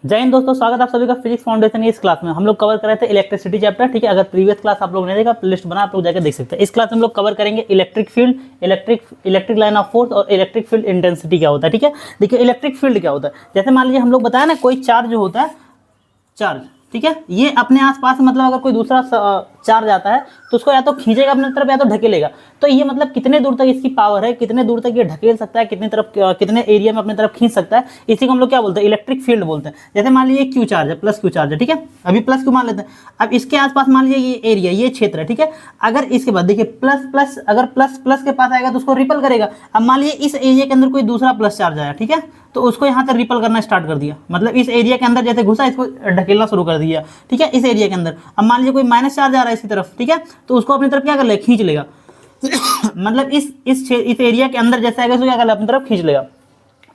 जय हिंद दोस्तों, स्वागत है आप सभी का फिजिक्स फाउंडेशन की इस क्लास में। हम लोग कवर कर रहे थे इलेक्ट्रिसिटी चैप्टर। ठीक है, अगर प्रीवियस क्लास आप लोग नहीं देखा, प्लेलिस्ट बना, आप लोग जाकर देख सकते हैं। इस क्लास में हम लोग कवर करेंगे electric field, electric line of force और इलेक्ट्रिक फील्ड इंटेंसिटी क्या होता है। ठीक है, देखिए इलेक्ट्रिक फील्ड क्या होता है। जैसे मान लीजिए हम लोग बताया ना, कोई चार्ज होता है, चार्ज, ठीक है, ये अपने आसपास मतलब अगर कोई दूसरा चार्ज आता है तो उसको या तो खींचेगा अपने तरफ या तो ढकेलेगा। तो ये मतलब कितने दूर तक इसकी पावर है, कितने दूर तक ये ढकेल सकता है, कितनी तरफ कितने एरिया में अपने तरफ खींच सकता है, इसी को हम लोग क्या बोलते हैं, इलेक्ट्रिक फील्ड बोलते हैं। जैसे मान लीजिए क्यू चार्ज है, प्लस क्यू चार्ज है, ठीक है, अभी प्लस क्यू मान लेते हैं। अब इसके आसपास मान लीजिए ये एरिया, ये क्षेत्र है, ठीक है। अगर इसके बाद देखिए प्लस प्लस, अगर प्लस प्लस के पास आएगा तो उसको रिपल करेगा। अब मान लीजिए इस एरिया के अंदर कोई दूसरा प्लस चार्ज आया, ठीक है, तो उसको यहाँ तक रिपल करना स्टार्ट कर दिया, मतलब इस एरिया के अंदर जैसे घुसा इसको ढकेलना शुरू कर दिया, ठीक है, इस एरिया के अंदर। अब मान लीजिए कोई माइनस चार्ज आ रहा है इसकी तरफ, ठीक है, तो उसको अपनी तरफ क्या कर लेगा, खींच लेगा। मतलब इस एरिया के अंदर जैसे आएगा उसको क्या कर लेगा, अपनी तरफ खींच लेगा।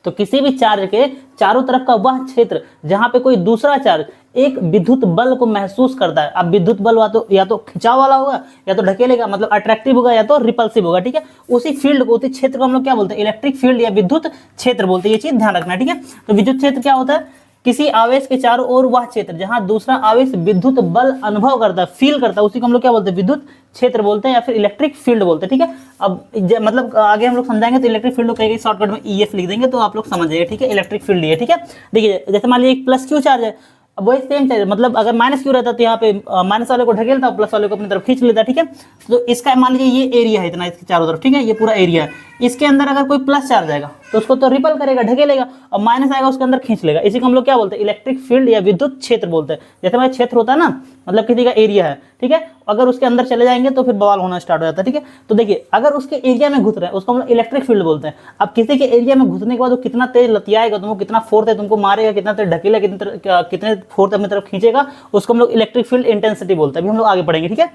तो किसी भी चार्ज के चारों तरफ का वह क्षेत्र जहां पे कोई दूसरा चार्ज एक विद्युत बल को महसूस करता है। अब विद्युत बल या तो खिंचाव वाला होगा, या तो ढकेलेगा, मतलब अट्रैक्टिव होगा, या तो रिपल्सिव होगा, ठीक है। उसी फील्ड को, उसी क्षेत्र को हम लोग क्या बोलते हैं, इलेक्ट्रिक फील्ड या विद्युत क्षेत्र बोलते हैं। ये चीज ध्यान रखना, ठीक है। तो विद्युत क्षेत्र क्या होता है, किसी आवेश के चारों ओर वह क्षेत्र जहां दूसरा आवेश विद्युत बल अनुभव करता है, फील करता है, उसी को हम लोग क्या बोलते हैं, विद्युत क्षेत्र बोलते हैं या फिर इलेक्ट्रिक फील्ड बोलते हैं, ठीक है। अब मतलब आगे हम लोग समझाएंगे तो इलेक्ट्रिक फील्ड को कहीं शॉर्टकट में ईएफ लिख देंगे तो आप लोग समझ जाइए, ठीक है। इलेक्ट्रिक फील्ड ये, ठीक है। देखिए जैसे मान लीजिए एक प्लस क्यू चार्ज है, अब वही सेम चार्ज, मतलब अगर माइनस क्यू रहता तो यहाँ पे माइनस वाले को ढकेलता, प्लस वाले को अपनी तरफ खींच लेता, ठीक है। तो इसका मान लीजिए ये एरिया है इतना, इसके चारों तरफ, ठीक है, ये पूरा एरिया है। इसके अंदर अगर कोई प्लस चार्ज आएगा तो उसको तो रिपल करेगा, ढकेलेगा, और माइनस आएगा उसके अंदर खींच लेगा। इसी को हम लोग क्या बोलते हैं, इलेक्ट्रिक फील्ड या विद्युत क्षेत्र बोलते हैं। जैसे हमारा क्षेत्र होता है ना, मतलब किसी का एरिया है, ठीक है, अगर उसके अंदर चले जाएंगे तो फिर बवाल होना स्टार्ट हो जाता है, ठीक है। तो देखिए अगर उसके एरिया में घुस रहे हैं उसको हम लोग इलेक्ट्रिक फील्ड बोलते हैं। अब किसी के एरिया में घुसने के बाद वो कितना तेज लतियाएगा, तुमको कितना फोर्स है, तुमको मारेगा, कितना तेज ढकेलेगा, कितने फोर्स अपनी तरफ खींचेगा, उसको हम लोग इलेक्ट्रिक फील्ड इंटेंसिटी बोलते हैं। अभी हम लोग आगे पढ़ेंगे, ठीक है।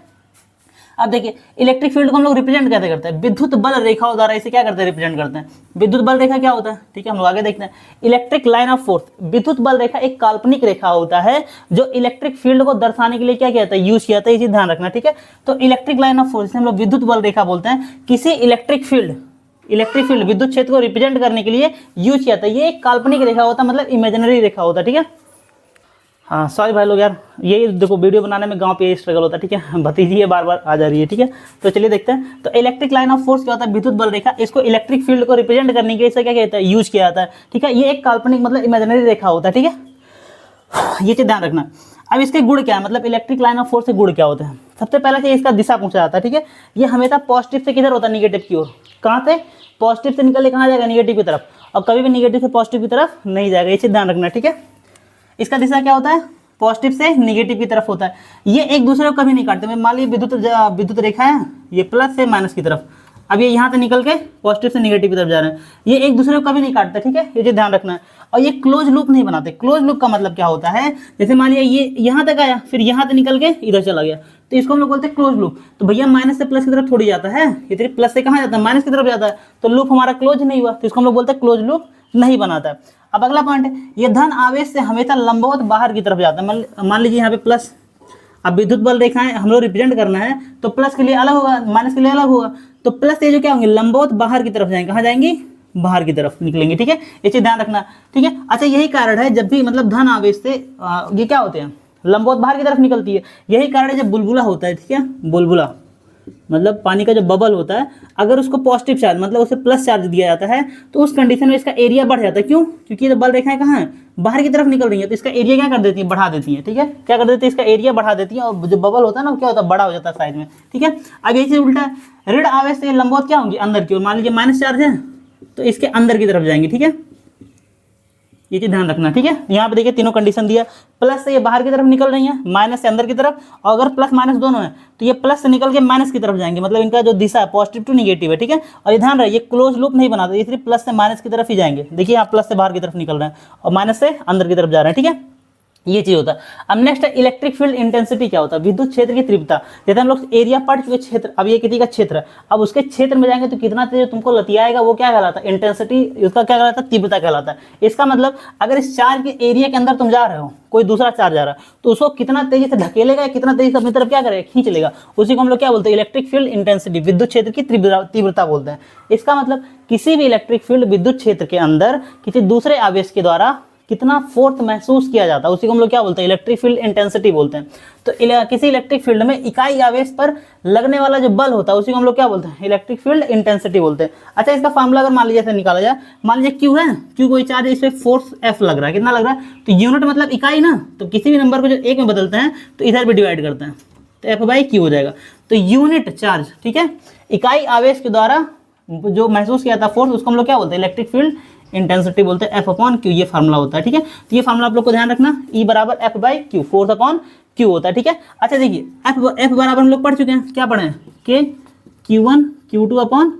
अब देखिए इलेक्ट्रिक फील्ड को हम लोग रिप्रेजेंट कैसे करते हैं, विद्युत बल रेखाओं द्वारा इसे क्या करते हैं, रिप्रेजेंट करते हैं। विद्युत बल रेखा क्या होता है, ठीक है, हम लोग आगे देखते हैं। इलेक्ट्रिक लाइन ऑफ फोर्स, विद्युत बल रेखा एक काल्पनिक रेखा होता है जो इलेक्ट्रिक फील्ड को दर्शाने के लिए क्या कहता है, यूज किया जाता है, इसे ध्यान रखना, ठीक है। तो इलेक्ट्रिक लाइन ऑफ फोर्स हम लोग विद्युत बल रेखा बोलते हैं, किसी इलेक्ट्रिक फील्ड विद्युत क्षेत्र को रिप्रेजेंट करने के लिए यूज किया जाता है। ये एक काल्पनिक रेखा होता है, मतलब इमेजिनरी रेखा होता है, ठीक है। हाँ सॉरी भाई लोग यार, ये देखो वीडियो बनाने में गांव पे स्ट्रगल होता है, ठीक है, भतीजी है बार बार आ जा रही है, ठीक है। तो चलिए देखते हैं। तो इलेक्ट्रिक लाइन ऑफ फोर्स क्या होता है, विद्युत बल रेखा, इसको इलेक्ट्रिक फील्ड को रिप्रेजेंट करने के लिए इसे क्या कहता है, यूज किया जाता है, ठीक है। ये एक काल्पनिक मतलब इमेजिनरी रेखा होता है, ठीक है, ये चीज ध्यान रखना। अब इसके गुण क्या है, मतलब इलेक्ट्रिक लाइन ऑफ फोर्स के गुण क्या होते हैं। सबसे पहला चीज इसका दिशा पूछा जाता है, ठीक है। ये हमेशा पॉजिटिव से किधर होता है, निगेटिव की ओर। कहाँ से, पॉजिटिव से निकल के कहाँ जाएगा, निगेटिव की तरफ, और कभी भी निगेटिव से पॉजिटिव की तरफ नहीं जाएगा, ये चीज ध्यान रखना, ठीक है। इसका दिशा क्या होता है, पॉजिटिव से निगेटिव की तरफ होता है। ये एक दूसरे को कभी नहीं काटते। मान लीजिए विद्युत रेखा है, ये प्लस से माइनस की तरफ, अब ये यहाँ से निकल के पॉजिटिव से निगेटिव की तरफ जा रहे हैं, ये एक दूसरे को कभी नहीं काटते, ठीक है, ये चीज ध्यान रखना है। और ये क्लोज लूप नहीं बनाते। क्लोज लूप का मतलब क्या होता है, जैसे मान लिया ये यहाँ तक आया, फिर यहाँ से निकल के इधर चला गया, तो इसको हम लोग बोलते हैं क्लोज लूप। तो भैया माइनस से प्लस की तरफ थोड़ी जाता है, ये सिर्फ प्लस से कहाँ जाता है, माइनस की तरफ जाता है, तो लूप हमारा क्लोज नहीं हुआ, तो इसको हम लोग बोलते हैं क्लोज लूप नहीं बनाता है। अब अगला पॉइंट है, ये धन आवेश से हमेशा लंबवत बाहर की तरफ जाता है। मान लीजिए यहाँ पे प्लस, अब विद्युत बल रेखाएं हम लोग रिप्रेजेंट करना है तो प्लस के लिए अलग होगा, माइनस के लिए अलग होगा। तो प्लस ये जो क्या होंगे, लंबवत बाहर की तरफ जाएंगे, कहाँ जाएंगी, बाहर की तरफ निकलेंगे, ठीक है, ये चीज ध्यान रखना, ठीक है। अच्छा यही कारण है जब भी मतलब धन आवेश से ये क्या होते हैं, लंबवत बाहर की तरफ निकलती है। यही कारण है जब बुलबुला होता है, ठीक है, बुलबुला मतलब पानी का जो बबल होता है, अगर उसको पॉजिटिव चार्ज मतलब उसे प्लस चार्ज दिया जाता है तो उस कंडीशन में इसका एरिया बढ़ जाता है। क्यों, क्योंकि ये बल रेखाएं कहाँ है, बाहर की तरफ निकल रही है, तो इसका एरिया क्या कर देती है, बढ़ा देती है, ठीक है, क्या कर देती है, इसका एरिया बढ़ा देती है, और जो बबल होता है ना वो क्या होता है, बड़ा हो जाता है साइज में, ठीक है। अब यही चीज उल्टा है, ऋण आवेश से लंबवत क्या होंगी, अंदर की ओर। मान लीजिए माइनस चार्ज है तो इसके अंदर की तरफ जाएंगे, ठीक है, ये चीज ध्यान रखना, ठीक है। यहाँ पे देखिए तीनों कंडीशन दिया, प्लस से ये बाहर की तरफ निकल रही है, माइनस से अंदर की तरफ, और अगर प्लस माइनस दोनों है तो ये प्लस से निकल के माइनस की तरफ जाएंगे, मतलब इनका जो दिशा है पॉजिटिव टू निगेटिव है, ठीक है। और ये ध्यान रहे ये क्लोज लूप नहीं बनाते, ये सिर्फ प्लस से माइनस की तरफ ही जाएंगे। देखिए यहाँ प्लस से बाहर की तरफ निकल रहे हैं और माइनस से अंदर की तरफ जा रहे हैं, ठीक है, ये चीज होता है। अब नेक्स्ट है इलेक्ट्रिक फील्ड इंटेंसिटी क्या होता है, विद्युत क्षेत्र की तीव्रता। जैसे हम लोग एरिया पढ़ चुके क्षेत्र, अब ये किसी का क्षेत्र है, अब उसके क्षेत्र में जाएंगे तो कितना तेज तुमको लतियाएगा वो क्या कहलाता है, इंटेंसिटी, उसका क्या कहलाता है, तीव्रता कहलाता है। इसका मतलब अगर इस चार्ज के एरिया के अंदर तुम जा रहे हो, कोई दूसरा चार्ज आ रहा है तो उसको कितना तेजी से ढकेलेगा, कितना तेजी से अपनी तरफ क्या करेगा, खींच लेगा, उसी को हम लोग क्या बोलते हैं, इलेक्ट्रिक फील्ड इंटेंसिटी, विद्युत क्षेत्र की तीव्रता बोलते हैं। इसका मतलब किसी भी इलेक्ट्रिक फील्ड विद्युत क्षेत्र के अंदर किसी दूसरे आवेश के द्वारा कितना फोर्स महसूस किया जाता है, उसी को हम लोग क्या बोलते हैं, इलेक्ट्रिक फील्ड इंटेंसिटी बोलते हैं। तो किसी इलेक्ट्रिक फील्ड में इकाई आवेश पर लगने वाला जो बल होता है उसी को हम लोग क्या बोलते हैं, इलेक्ट्रिक फील्ड इंटेंसिटी बोलते हैं। अच्छा, इसका फार्मूला अगर मान लीजिए ऐसे निकाला जाए, मान लीजिए क्यू है, क्यू कोई चार्ज है, इस पे फोर्स एफ लग रहा है, कितना लग रहा है, तो यूनिट मतलब इकाई ना, तो किसी भी नंबर को जो एक में बदलते हैं तो इधर भी डिवाइड करते हैं, तो एफ बाई क्यू हो जाएगा। तो यूनिट चार्ज, ठीक है, इकाई आवेश के द्वारा जो महसूस किया था फोर्स, उसको हम लोग क्या बोलते हैं, इलेक्ट्रिक फील्ड इंटेंसिटी बोलते हैं, एफ अपॉन क्यू, ये फार्मूला होता है। ठीक है, तो ये फार्मूला आप लोग को ध्यान रखना, ई बराबर F by Q, force upon Q होता है। ठीक है, अच्छा देखिए, एफ बराबर हम लोग पढ़ चुके हैं, क्या पढ़े हैं, के Q1 Q2 upon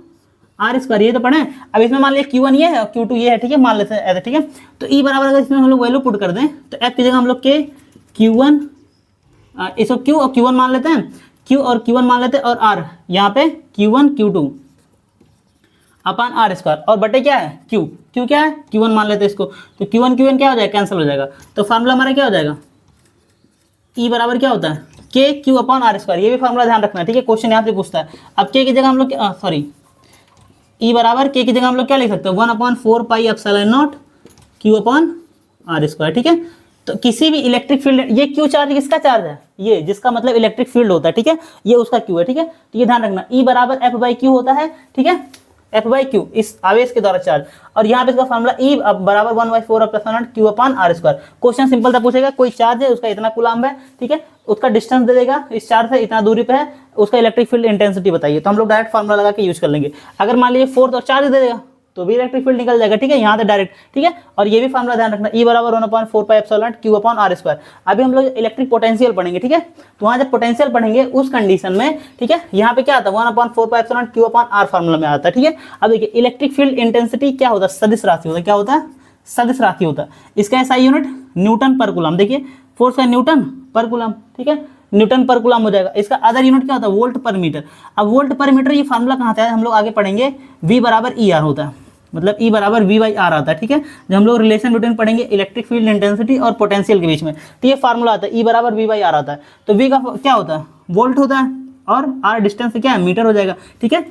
R square, ये तो पढ़े हैं। अब इसमें मान लीजिए Q1 ये है और Q2 ये है, ठीक है, मान लेते हैं ऐसे। ठीक है, तो ई बराबर अगर इसमें हम लोग वैल्यू पुट कर दें तो एफ की जगह हम लोग के Q1, इसको Q और Q1 मान लेते हैं, Q और Q1 मान लेते हैं, और R यहाँ पे Q1 Q2 upon R square, और बटे क्या है Q, Q क्या है, Q1 मान लेते हैं इसको, तो Q1 Q1 क्या हो जाएगा, कैंसिल हो जाएगा। तो फार्मूला हमारा क्या हो जाएगा, ई बराबर क्या होता है, के क्यू अपॉन आर स्क्वायर, ये भी फार्मूला ध्यान रखना है। ठीक है, क्वेश्चन यहाँ से पूछता है। अब के की जगह हम लोग सॉरी, ई बराबर के की जगह हम लोग क्या लिख सकते हैं, 1/4 pi epsilon not Q upon R square. ठीक है, तो किसी भी इलेक्ट्रिक फील्ड, ये क्यू चार्ज किसका चार्ज है, ये जिसका मतलब इलेक्ट्रिक फील्ड होता है, ठीक है, ये उसका क्यू है। ठीक है, तो ये ध्यान रखना, ई बराबर एफ बाई क्यू होता है। ठीक है, एफ बाई क्यू इस आवेश के द्वारा चार्ज, और यहाँ पे इसका फार्मूला ई बराबर 1/4 epsilon Q upon R square. Question simple सा पूछेगा, कोई चार्ज है, उसका इतना कूलम्ब है, ठीक है, उसका डिस्टेंस दे देगा, इस चार्ज से इतना दूरी पे है, उसका इलेक्ट्रिक फील्ड इंटेंसिटी बताइए, तो हम लोग डायरेक्ट फार्मूला लगा के यूज कर लेंगे। अगर मान लीजिए फोर्स और चार्ज दे देगा तो भी इलेक्ट्रिक फील्ड निकल जाएगा। ठीक है, यहाँ से डायरेक्ट। ठीक है, और ये भी फार्मूला ध्यान रखना, ई बराबर 1/4 pi epsilon Q upon R square. अभी हम लोग इलेक्ट्रिक पोटेंशियल पढ़ेंगे। ठीक है, तो वहाँ जब पोटेंशियल पढ़ेंगे उस कंडीशन में, ठीक है, यहाँ पे क्या आता है, 1/4 pi epsilon Q upon R formula में आता है। ठीक है, अब देखिए इलेक्ट्रिक फील्ड इंटेंसिटी क्या होता है, सदिश राशि होता है, क्या होता है, सदिश राशि होता है। इसका ऐसा यूनिट न्यूटन पर कूलम, देखिए फोर्स का न्यूटन पर कूलम, ठीक है, न्यूटन पर कूलम हो जाएगा। इसका अदर यूनिट क्या होता है, वोल्ट पर मीटर। अब वोल्ट पर मीटर ये फार्मूला कहाँ आता है, हम लोग आगे पढ़ेंगे, V बराबर ई आर होता है, मतलब E बराबर V बाई आर आता है। ठीक है, जब हम लोग रिलेशन बिटवीन पढ़ेंगे इलेक्ट्रिक फील्ड इंटेंसिटी और पोटेंशियल के बीच में, तो ये फार्मूला आता है, E बराबर V बाई आर आता है। तो V का क्या होता है, वोल्ट होता है, और R डिस्टेंस से क्या है, मीटर हो जाएगा। ठीक है,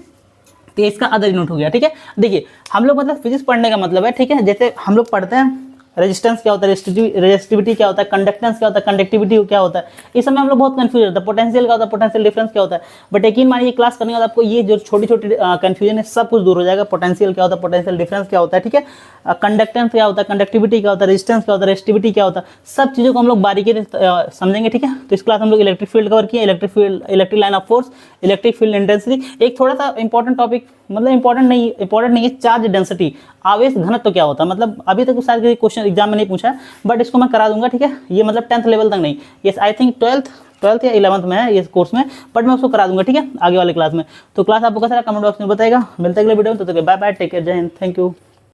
तो इसका अदर यूनिट हो गया। ठीक है, देखिए हम लोग मतलब फिजिक्स पढ़ने का मतलब है, ठीक है, जैसे हम लोग पढ़ते हैं रेजिस्टेंस क्या होता है, रेजिस्टिविटी क्या होता है, कंडक्टेंस क्या होता है, कंडक्टिविटी क्या होता है, इस समय हम लोग बहुत कंफ्यूज होता है, पोटेंशियल क्या होता है, पोटेंशियल डिफरेंस क्या होता है। बट यकीन मानिए क्लास करने के बाद आपको ये जो छोटी छोटी कंफ्यूजन है सब कुछ दूर हो जाएगा। पोटेंशियल क्या होता है, पोटेंशियल डिफरेंस क्या होता है, ठीक है, कंडक्टेंस क्या होता है, कंडक्टिविटी क्या होता है, रेजिस्टेंस क्या होता है, रेजिस्टिविटी क्या होता है, सब चीज़ों को हम लोग बारीकी से समझेंगे। ठीक है, तो इस क्लास हम लोग इलेक्ट्रिक फील्ड कवर किए, electric field, electric line of force, electric field intensity. एक थोड़ा सा इंपॉर्टेंट टॉपिक, मतलब इंपॉर्टेंट नहीं है, चार्ज डेंसिटी, आवेश घनत्व तो क्या होता है, मतलब अभी तक शायद क्वेश्चन एग्जाम में नहीं पूछा है, बट इसको मैं करा दूंगा। ठीक है, ये मतलब 10th लेवल तक नहीं, ये आई थिंक 12th या 11th में है ये कोर्स में, बट मैं उसको करा दूंगा। ठीक है, आगे वाले क्लास में। तो क्लास आपको कैसा कमेंट बॉक्स में बताएगा। मिलते हैं अगले वीडियो में, तो बाय बाय, टेक केयर, जय हिंद, थैंक यू।